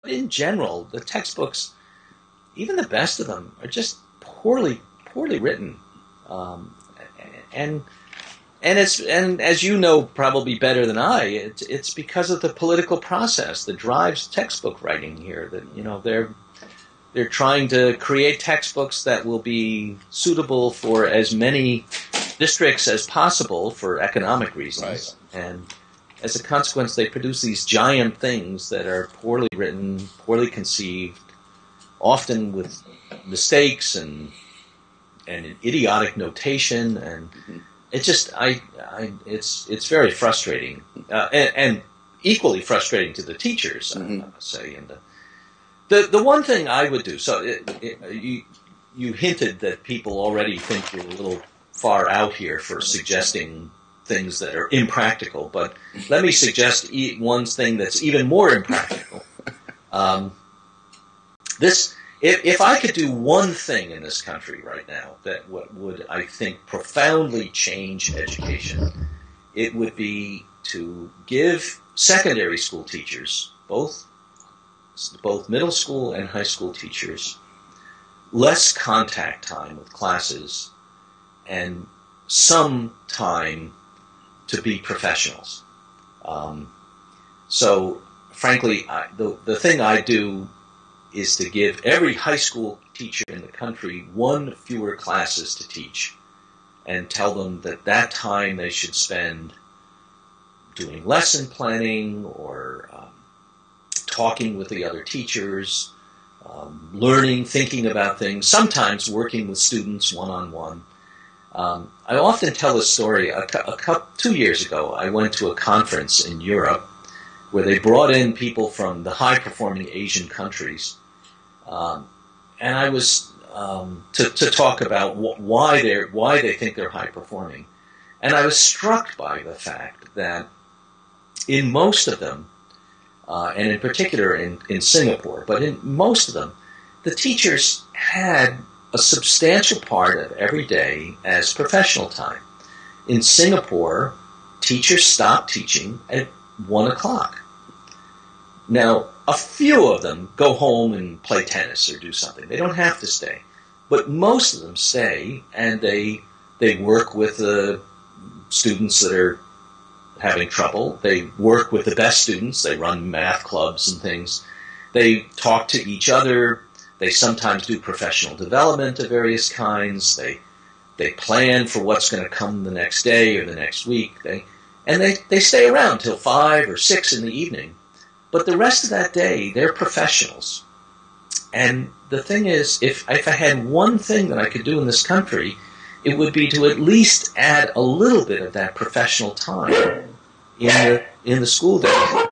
in general, the textbooks, even the best of them, are just poorly written, and as you know probably better than I, it's because of the political process that drives textbook writing here. That they're trying to create textbooks that will be suitable for as many districts as possible for economic reasons, right. And as a consequence, they produce these giant things that are poorly written, poorly conceived, often with mistakes and idiotic notation, and it just it's very frustrating, and equally frustrating to the teachers, I must say. And the one thing I would do, so you hinted that people already think you're a little far out here for suggesting things that are impractical, but let me suggest one thing that's even more impractical. If I could do one thing in this country right now that would, I think, profoundly change education, it would be to give secondary school teachers, both middle school and high school teachers, less contact time with classes and some time to be professionals. So, frankly, the thing I do is to give every high school teacher in the country one fewer classes to teach, and tell them that time they should spend doing lesson planning or talking with the other teachers, learning, thinking about things, sometimes working with students one-on-one. I often tell this story. 2 years ago, I went to a conference in Europe where they brought in people from the high-performing Asian countries, and I was to talk about why they think they're high-performing. And I was struck by the fact that in most of them, and in particular in Singapore, but in most of them, the teachers had a substantial part of every day as professional time. In Singapore, teachers stopped teaching at 1 o'clock. Now, a few of them go home and play tennis or do something. They don't have to stay. But most of them stay, and they work with the students that are having trouble. They work with the best students. They run math clubs and things. They talk to each other. They sometimes do professional development of various kinds. They plan for what's going to come the next day or the next week. They stay around till 5 or 6 in the evening. But the rest of that day, they're professionals. And the thing is, if I had one thing that I could do in this country, it would be to at least add a little bit of that professional time in the school day.